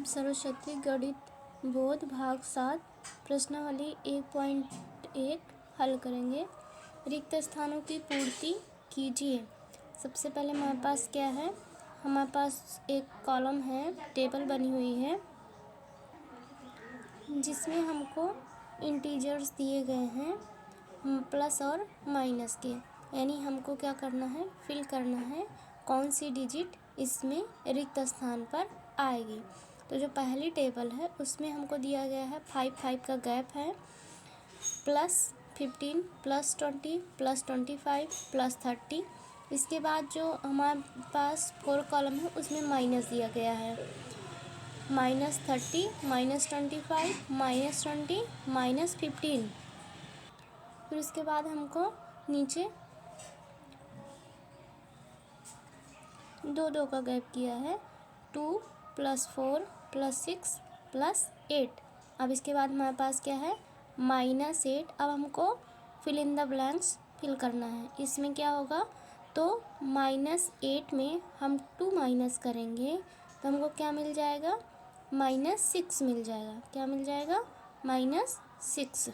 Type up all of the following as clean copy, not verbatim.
सरस्वती गणित बोध भाग 7 प्रश्नावली 1.1 हल करेंगे। रिक्त स्थानों की पूर्ति कीजिए। सबसे पहले हमारे पास क्या है, हमारे पास एक कॉलम है, टेबल बनी हुई है जिसमें हमको इंटीजर्स दिए गए हैं प्लस और माइनस के, यानी हमको क्या करना है, फिल करना है कौन सी डिजिट इसमें रिक्त स्थान पर आएगी। तो जो पहली टेबल है उसमें हमको दिया गया है 5 का गैप है, +15 +20 +25 +30। इसके बाद जो हमारे पास 4 कॉलम है उसमें माइनस दिया गया है, -30 -25 -20 -15। फिर उसके बाद हमको नीचे 2 का गैप किया है, 2 +4 +6 +8। अब इसके बाद हमारे पास क्या है, -8। अब हमको fill in the blanks fill करना है। इसमें क्या होगा, तो -8 में हम 2 माइनस करेंगे तो हमको क्या मिल जाएगा, -6 मिल जाएगा। क्या मिल जाएगा, -6।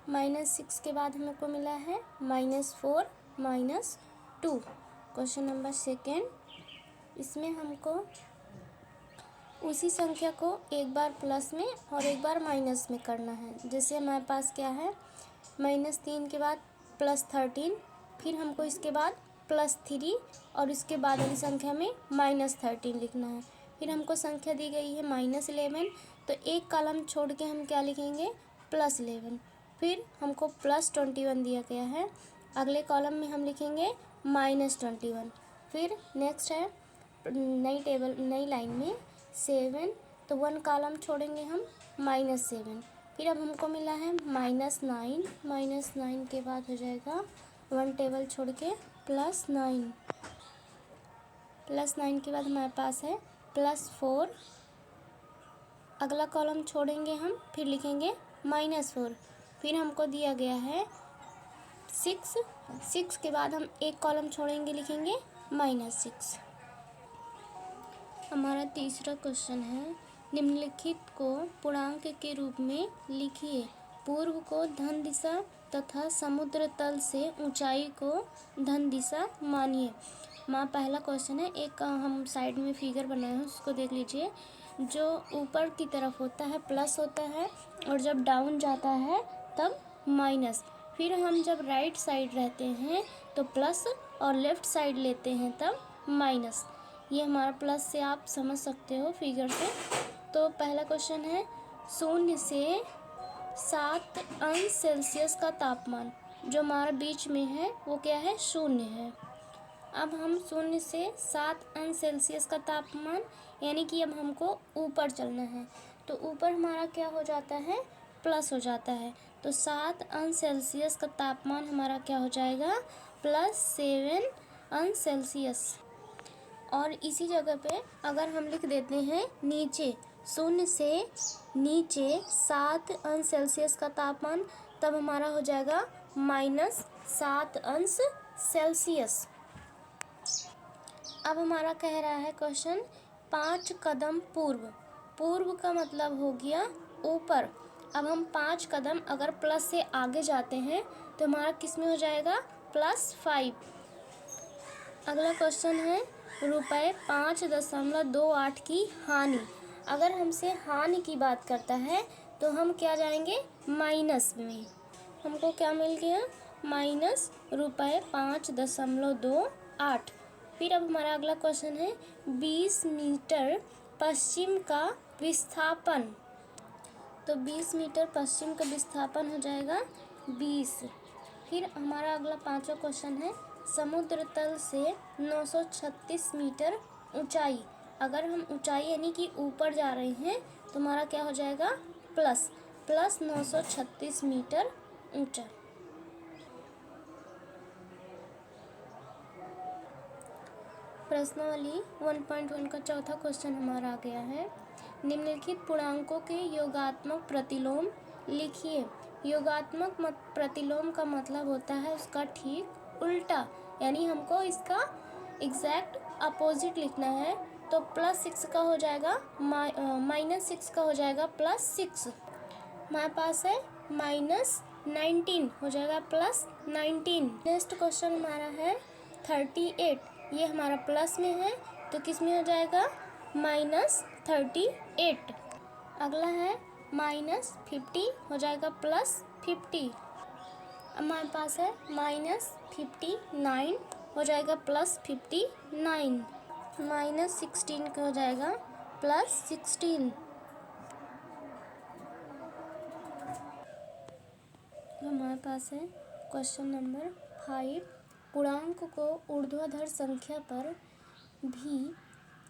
-6 के बाद हमको मिला है -4 -2। क्वेश्चन नंबर 2, इसमें हमको उसी संख्या को एक बार प्लस में और एक बार माइनस में करना है। जैसे हमारे पास क्या है, -3 के बाद +13, फिर हमको इसके बाद +3 और इसके बाद वाली संख्या में -13 लिखना है। फिर हमको संख्या दी गई है -11, तो एक कॉलम छोड़ के हम क्या लिखेंगे, +11। फिर हमको +21 दिया गया है, अगले कॉलम में हम लिखेंगे -21। फिर नेक्स्ट है नई टेबल, नई लाइन में 7, तो 1 कॉलम छोड़ेंगे हम, -7। फिर अब हमको मिला है -9, -9 के बाद हो जाएगा 1 टेबल छोड़ के +9, +9 के बाद हमारे पास है +4। अगला कॉलम छोड़ेंगे हम, फिर लिखेंगे -4। फिर हमको दिया गया है 6 के बाद हम एक कॉलम छोड़ेंगे, लिखेंगे -6। हमारा तीसरा क्वेश्चन है, निम्नलिखित को पूर्णांक के रूप में लिखिए। पूर्व को धन दिशा तथा समुद्र तल से ऊंचाई को धन दिशा मानिए। पहला क्वेश्चन है, एक हम साइड में फिगर बनाए हैं उसको देख लीजिए। जो ऊपर की तरफ होता है प्लस होता है और जब डाउन जाता है तब माइनस। फिर हम जब राइट साइड रहते हैं तो प्लस और लेफ़्ट साइड लेते हैं तब माइनस। ये हमारा प्लस से आप समझ सकते हो फिगर से। तो पहला क्वेश्चन है, 0 से 7 अंश सेल्सियस का तापमान जो हमारा बीच में है वो क्या है, 0 है। अब हम 0 से 7 अंश सेल्सियस का तापमान, यानी कि अब हमको ऊपर चलना है, तो ऊपर हमारा क्या हो जाता है, प्लस हो जाता है। तो 7 अंश सेल्सियस का तापमान हमारा क्या हो जाएगा, +7 अंश सेल्सियस। और इसी जगह पे अगर हम लिख देते हैं नीचे, 0 से नीचे 7 अंश सेल्सियस का तापमान, तब हमारा हो जाएगा -7 अंश सेल्सियस। अब हमारा कह रहा है क्वेश्चन, 5 कदम पूर्व। पूर्व का मतलब हो गया ऊपर। अब हम 5 कदम अगर प्लस से आगे जाते हैं तो हमारा किस में हो जाएगा, +5। अगला क्वेश्चन है, ₹5.28 की हानि। अगर हमसे हानि की बात करता है तो हम क्या जाएंगे, माइनस में। हमको क्या मिल गया, -5.28। फिर अब हमारा अगला क्वेश्चन है, 20 मीटर पश्चिम का विस्थापन। तो 20 मीटर पश्चिम का विस्थापन हो जाएगा 20। फिर हमारा अगला 5वां क्वेश्चन है, समुद्र तल से 936 मीटर ऊंचाई। अगर हम ऊंचाई यानी कि ऊपर जा रहे हैं तो हमारा क्या हो जाएगा, प्लस 936 मीटर ऊंचा। प्रश्नावली 1.1 का चौथा क्वेश्चन हमारा आ गया है, निम्नलिखित पूर्णांकों के योगात्मक प्रतिलोम लिखिए। योगात्मक प्रतिलोम का मतलब होता है उसका ठीक उल्टा, यानी हमको इसका एग्जैक्ट अपोजिट लिखना है। तो +6 का हो जाएगा -6 का हो जाएगा +6। हमारे पास है -19 हो जाएगा +19। नेक्स्ट क्वेश्चन हमारा है 38, ये हमारा प्लस में है तो किस में हो जाएगा -38। अगला है -50 हो जाएगा +50। हमारे पास है -59 हो जाएगा +59। -16 का हो जाएगा +16। हमारे पास है क्वेश्चन नंबर 5, पूर्णांक को ऊर्ध्वाधर संख्या पर भी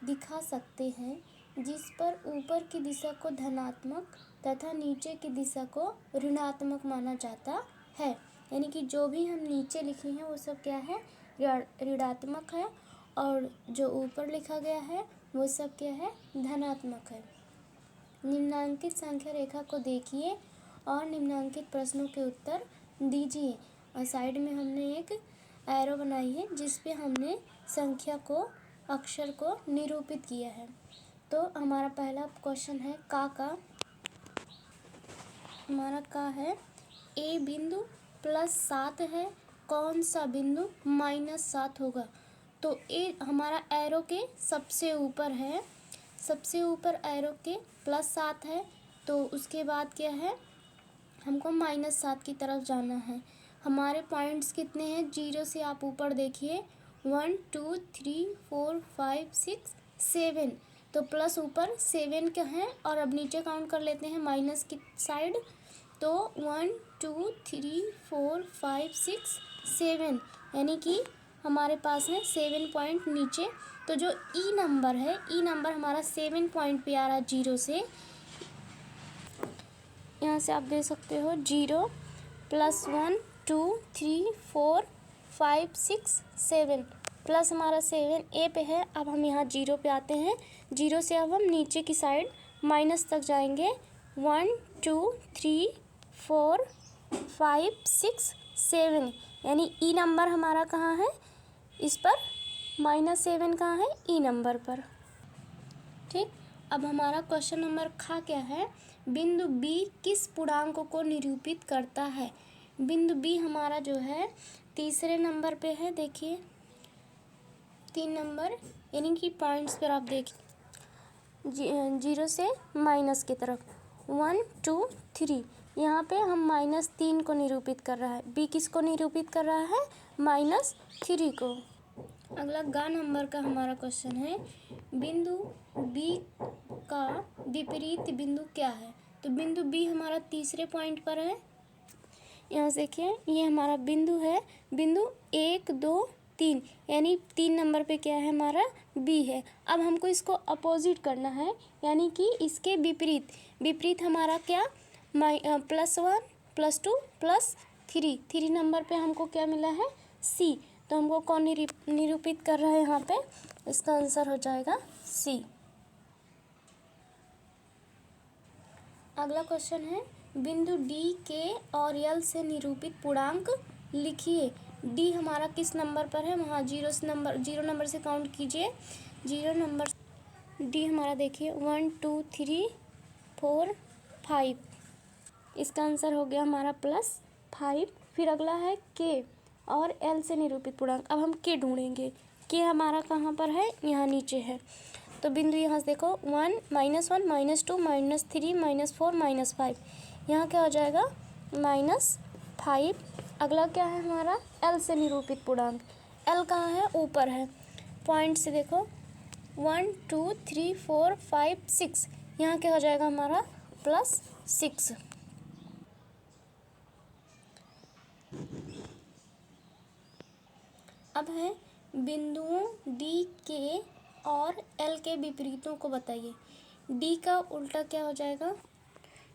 दिखा सकते हैं जिस पर ऊपर की दिशा को धनात्मक तथा नीचे की दिशा को ऋणात्मक माना जाता है। यानी कि जो भी हम नीचे लिखे हैं वो सब क्या है, ऋणात्मक है, और जो ऊपर लिखा गया है वो सब क्या है, धनात्मक है। निम्नांकित संख्या रेखा को देखिए और निम्नांकित प्रश्नों के उत्तर दीजिए। और साइड में हमने एक एरो बनाई है जिस पे हमने संख्या को, अक्षर को निरूपित किया है। तो हमारा पहला क्वेश्चन है का हमारा का है ए बिंदु +7 है, कौन सा बिंदु -7 होगा। तो ए हमारा एरो के सबसे ऊपर है, सबसे ऊपर एरो के +7 है, तो उसके बाद क्या है, हमको -7 की तरफ जाना है। हमारे पॉइंट्स कितने हैं, 0 से आप ऊपर देखिए 1 2 3 4 5 6 7, तो प्लस ऊपर 7 का है, और अब नीचे काउंट कर लेते हैं माइनस की साइड। तो 1 2 3 4 5 6 7, यानी कि हमारे पास है 7 पॉइंट नीचे। तो जो ई नंबर है, ई नंबर हमारा 7 पॉइंट पे आ रहा है 0 से। यहाँ से आप दे सकते हो 0 +1 2 3 4 5 6 7, प्लस हमारा 7 ए पे है। अब हम यहाँ 0 पे आते हैं, 0 से अब हम नीचे की साइड माइनस तक जाएंगे। 1 2 3 4 5 6 7, यानी ई नंबर हमारा कहाँ है, इस पर -7 कहाँ है, ई नंबर पर। ठीक, अब हमारा क्वेश्चन नंबर खा क्या है, बिंदु बी किस पूर्णांक को निरूपित करता है। बिंदु बी हमारा जो है तीसरे नंबर पे है, देखिए 3 नंबर, यानी कि पॉइंट्स पर आप देखिए 0 से माइनस की तरफ 1 2 3, यहाँ पे हम -3 को निरूपित कर रहा है। बी किस को निरूपित कर रहा है, -3 को। अगला गा नंबर का हमारा क्वेश्चन है, बिंदु बी का विपरीत बिंदु क्या है। तो बिंदु बी हमारा तीसरे पॉइंट पर है, यहाँ से देखिए ये हमारा बिंदु है, बिंदु 1 2 3, यानी 3 नंबर पे क्या है, हमारा बी है। अब हमको इसको अपोजिट करना है, यानी कि इसके विपरीत। विपरीत हमारा क्या, +1 +2 +3, 3 नंबर पे हमको क्या मिला है, सी। तो हमको कौन निरूपित कर रहा है यहाँ पे, इसका आंसर हो जाएगा सी। अगला क्वेश्चन है, बिंदु डी के और एल से निरूपित पूर्णांक लिखिए। डी हमारा किस नंबर पर है, वहाँ 0 नंबर से काउंट कीजिए। 0 नंबर डी हमारा देखिए 1 2 3 4 5, इसका आंसर हो गया हमारा +5। फिर अगला है के और एल से निरूपित पूर्णांक। अब हम के ढूंढेंगे, के हमारा कहाँ पर है, यहाँ नीचे है। तो बिंदु यहाँ से देखो 1 -1 -2 -3 -4 -5, यहाँ क्या हो जाएगा, -5। अगला क्या है हमारा, एल से निरूपित पूर्णांक। एल कहाँ है, ऊपर है, पॉइंट से देखो 1 2 3 4 5 6, यहाँ क्या हो जाएगा हमारा +6। अब है बिंदुओं डी के और एल के विपरीतों को बताइए। डी का उल्टा क्या हो जाएगा,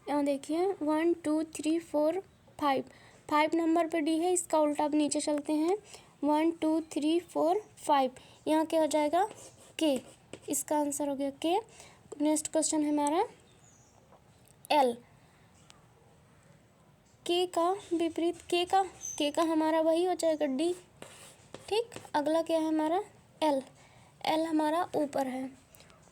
यहाँ देखिए 1 2 3 4 5 नंबर पे डी है, इसका उल्टा अब नीचे चलते हैं 1 2 3 4 5, यहाँ क्या हो जाएगा, के। इसका आंसर हो गया के। नेक्स्ट क्वेश्चन है हमारा एल। के का विपरीत, के का हमारा वही हो जाएगा डी। ठीक, अगला क्या है हमारा एल। एल हमारा ऊपर है,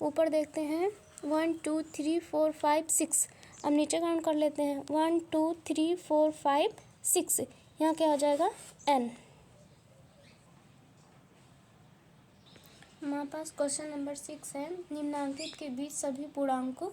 ऊपर देखते हैं 1 2 3 4 5 6। अब नीचे काउंट कर लेते हैं 1 2 3 4 5 6। यहाँ क्या हो जाएगा n। हमारे पास क्वेश्चन नंबर 6 है, निम्नांकित के बीच सभी पूर्णांक को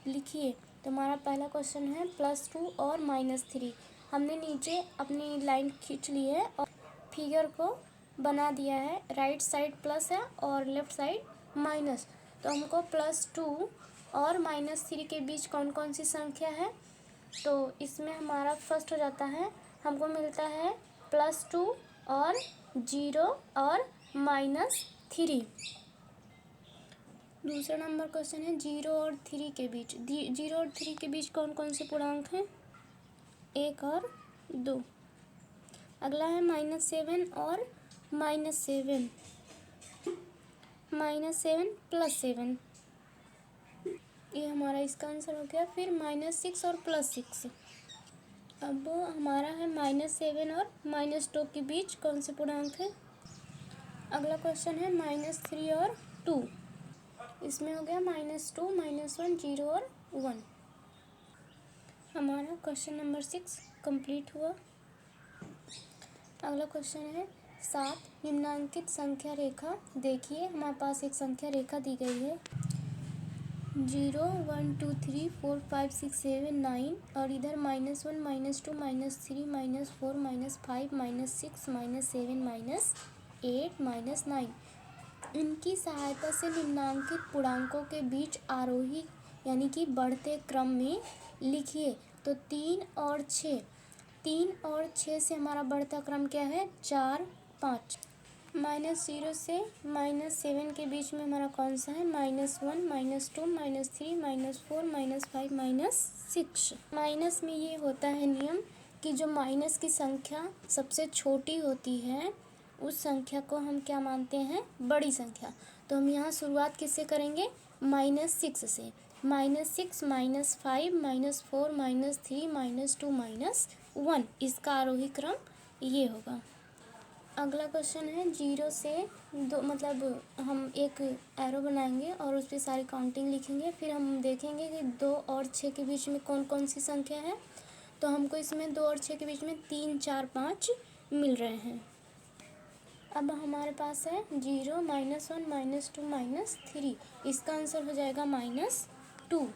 लिखिए। तो हमारा पहला क्वेश्चन है +2 और -3। हमने नीचे अपनी लाइन खींच ली है और फिगर को बना दिया है। राइट साइड प्लस है और लेफ्ट साइड माइनस। तो हमको +2 और -3 के बीच कौन कौन सी संख्या है, तो इसमें हमारा फर्स्ट हो जाता है, हमको मिलता है +2 और 0 और -3। दूसरा नंबर क्वेश्चन है 0 और 3 के बीच। 0 और 3 के बीच कौन कौन से पूर्णांक हैं, 1 और 2। अगला है -7 और -7, -7 + 7, ये हमारा इसका आंसर हो गया। फिर -6 और +6। अब हमारा है -7 और -2 के बीच कौन से पूर्णांक है। अगला क्वेश्चन है -3 और 2, इसमें हो गया -2 -1 0 और 1। हमारा क्वेश्चन नंबर 6 कंप्लीट हुआ। अगला क्वेश्चन है 7, निम्नांकित संख्या रेखा देखिए। हमारे पास एक संख्या रेखा दी गई है 0 1 2 3 4 5 6 7 9 और इधर -1 -2 -3 -4 -5 -6 -7 -8 -9। इनकी सहायता से निम्नांकित पूर्णांकों के बीच आरोही यानी कि बढ़ते क्रम में लिखिए। तो 3 और 6, 3 और 6 से हमारा बढ़ता क्रम क्या है, 4 5। -0 से -7 के बीच में हमारा कौन सा है, -1 -2 -3 -4 -5 -6। माइनस में ये होता है नियम कि जो माइनस की संख्या सबसे छोटी होती है उस संख्या को हम क्या मानते हैं, बड़ी संख्या। तो हम यहाँ शुरुआत किससे करेंगे, -6 से। -6 -5 -4 -3 -2 -1, इसका आरोही क्रम ये होगा। अगला क्वेश्चन है 0 से 2, मतलब हम एक एरो बनाएंगे और उस पर सारी काउंटिंग लिखेंगे। फिर हम देखेंगे कि 2 और 6 के बीच में कौन कौन सी संख्या है। तो हमको इसमें 2 और 6 के बीच में 3 4 5 मिल रहे हैं। अब हमारे पास है 0 -1 -2 -3, इसका आंसर हो जाएगा -2।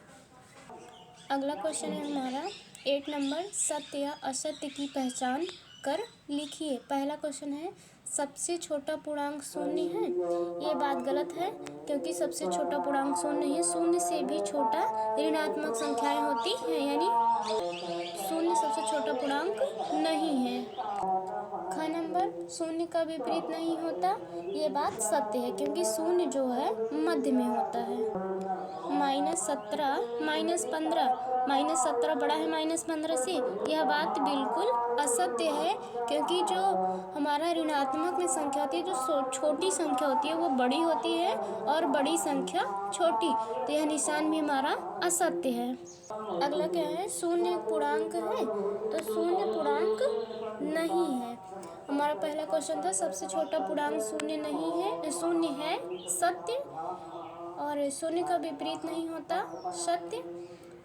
अगला क्वेश्चन है हमारा 8 नंबर, सत्य या असत्य की पहचान कर लिखिए। पहला क्वेश्चन है सबसे छोटा पूर्णांक शून्य है। ये बात गलत है क्योंकि सबसे छोटा पूर्णांक शून्य है। शून्य से भी छोटा ऋणात्मक संख्याएं होती हैं, यानी शून्य सबसे छोटा पूर्णांक नहीं है। ख नंबर, शून्य का विपरीत नहीं होता, ये बात सत्य है क्योंकि शून्य जो है मध्य में होता है। -17 -15, -17 बड़ा है -15 से, यह बात बिल्कुल असत्य है क्योंकि जो हमारा ऋणात्मक में संख्या होती है, जो छोटी संख्या होती है वो बड़ी होती है और बड़ी संख्या छोटी, तो यह निशान भी हमारा असत्य है। अगला क्या है, शून्य पूर्णांक है, तो शून्य पूर्णांक नहीं है। हमारा पहला क्वेश्चन था सबसे छोटा पूर्णांक शून्य नहीं है, शून्य है, सत्य। और शून्य का विपरीत नहीं होता, सत्य।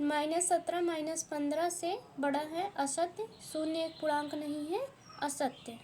-17 -15 से बड़ा है, असत्य। शून्य एक पूर्णांक नहीं है, असत्य।